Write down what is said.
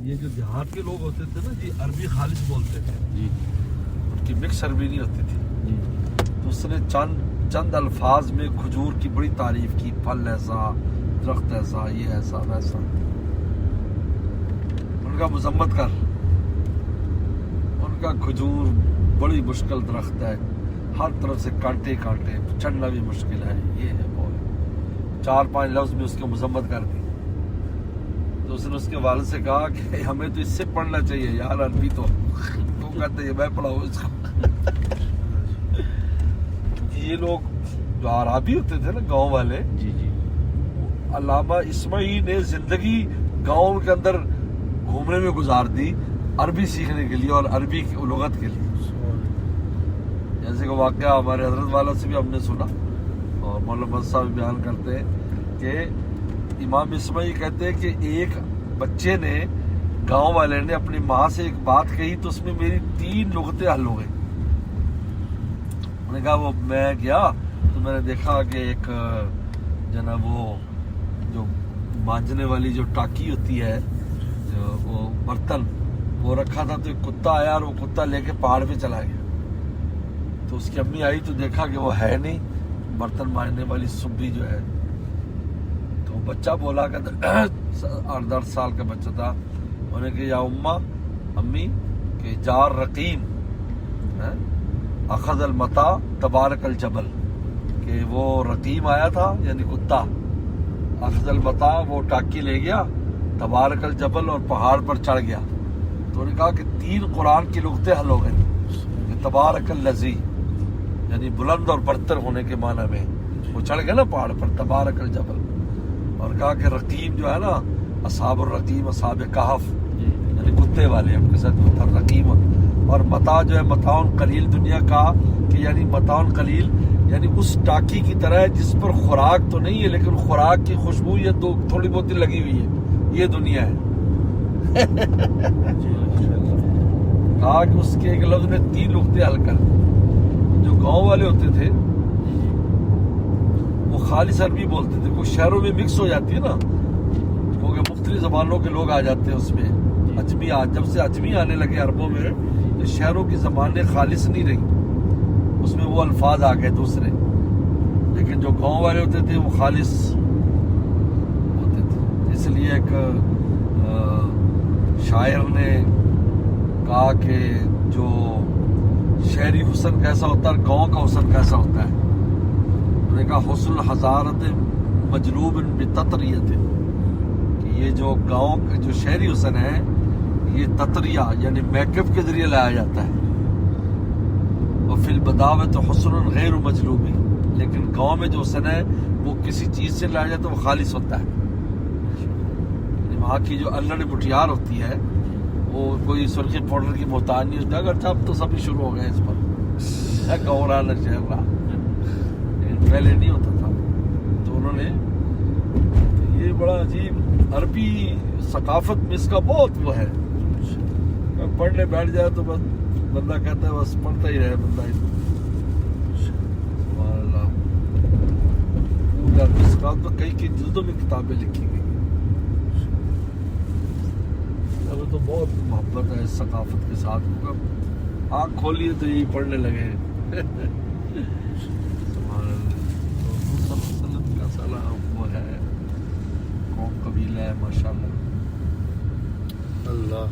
یہ جو دیہات کے لوگ ہوتے تھے نا جی عربی خالص بولتے تھے جی ان کی مکس عربی نہیں ہوتی تھی. جی تو اس نے چند الفاظ میں کھجور کی بڑی تعریف کی، پھل ایسا، درخت ایسا، یہ ایسا ویسا. ان کا مذمت کر، ان کا کھجور بڑی مشکل درخت ہے، ہر طرف سے کانٹے کانٹے، چڑھنا بھی مشکل ہے، یہ ہے وہ ہے. 4-5 لفظ میں اس کی مذمت کر دی. تو اس نے اس کے والد سے کہا کہ ہمیں تو اس سے پڑھنا چاہیے یار عربی. تو کہتے ہیں میں پڑھاؤں اس کو. یہ لوگ جو عربی ہوتے تھے نا گاؤں والے، جی جی علامہ اسماعیلی نے زندگی گاؤں کے اندر گھومنے میں گزار دی عربی سیکھنے کے لیے اور عربی کی لغت کے لیے. جیسے کہ واقعہ ہمارے حضرت والا سے بھی ہم نے سنا اور مولانا صاحب بیان کرتے ہیں کہ امام اسماعیلی کہتے ہیں کہ ایک بچے نے، گاؤں والے نے اپنی ماں سے ایک بات کہی تو اس میں میری 3 لغتیں حل ہو گئی. انہوں نے کہا وہ میں گیا تو میں نے دیکھا کہ ایک جناب وہ جو مانجنے والی جو ٹاکی ہوتی ہے، جو وہ برتن وہ رکھا تھا، تو ایک کتا آیا اور وہ کتا لے کے پہاڑ پہ چلا گیا. تو اس کی امی آئی تو دیکھا کہ وہ ہے نہیں برتن مانجنے والی سبھی جو ہے. تو بچہ بولا کہ 8-10 سال کا بچہ تھا، انہوں نے کہا یا اماں، امی، کہ جار رقیم اخذ المتا تبارک الجبل، کہ وہ رقیم آیا تھا یعنی کتا، اخذ المتا وہ ٹاکی لے گیا، تبارک الجبل اور پہاڑ پر چڑھ گیا. تو انہوں نے کہا کہ 3 قرآن کی لغتیں حل ہو گئی کہ تبارک الذی یعنی بلند اور برتر ہونے کے معنی میں وہ چڑھ گیا نا پہاڑ پر، تبارک الجبل. اور کہا کہ رقیم جو ہے نا، اصحاب الرقیم، اصحاب کہف یعنی کتے والے، ان کے ساتھ ہوتا رقیم. اور متا جو ہے متاعن قلیل دنیا کا، کہ یعنی متاعن قلیل یعنی اس ٹاکی کی طرح ہے جس پر خوراک تو نہیں ہے لیکن خوراک کی خوشبو یہ تو تھوڑی بہت لگی ہوئی ہے، یہ دنیا ہے. کہا کہ اس کے ایک لفظ میں 3 لغتیں حل کر. جو گاؤں والے ہوتے تھے وہ خالص عربی بولتے تھے. کوئی شہروں میں مکس ہو جاتی ہے نا، کیونکہ مختلف زبانوں کے لوگ آ جاتے ہیں اس میں. اجمی جب سے اجمی آنے لگے عربوں میں تو شہروں کی زبانیں خالص نہیں رہی، اس میں وہ الفاظ آ گئے دوسرے. لیکن جو گاؤں والے ہوتے تھے وہ خالص ہوتے تھے. اس لیے ایک شاعر نے کہا کہ جو شہری حسن کیسا ہوتا ہے، گاؤں کا حسن کیسا ہوتا ہے. انہوں نے کہا حسن حضارت مجلوب بتطریت، کہ یہ جو گاؤں کا جو شہری حسن ہے یہ تطریہ یعنی میک اپ کے ذریعے لایا جاتا ہے. اور فی البداوت حسن غیر مجلوب، لیکن گاؤں میں جو حسن ہے وہ کسی چیز سے لایا جاتا ہے، وہ خالص ہوتا ہے. وہاں کی جو الڑ بٹیار ہوتی ہے وہ کوئی سرخی پاؤڈر کی محتاج نہیں ہوتا. اگرچہ اب تو سبھی شروع ہو گئے اس پر، گاؤں رہا نہ شہر رہا، پہلے نہیں ہوتا تھا. تو انہوں نے یہ بڑا عجیب عربی ثقافت میں اس کا بہت وہ ہے. پڑھنے بیٹھ جائے تو بس بندہ کہتا ہے بس پڑھتا ہی رہے بندہ. سبحان اللہ. اس کا تو کئی جلدوں میں کتابیں لکھی گئی. اب تو بہت محبت ہے اس ثقافت کے ساتھ. آنکھ کھولی تو یہی پڑھنے لگے. سبحان اللہ. صلی اللہ علیہ وسلم کا سلام وہ ہے، قوم قبیلہ ہے ماشاءاللہ. اللہ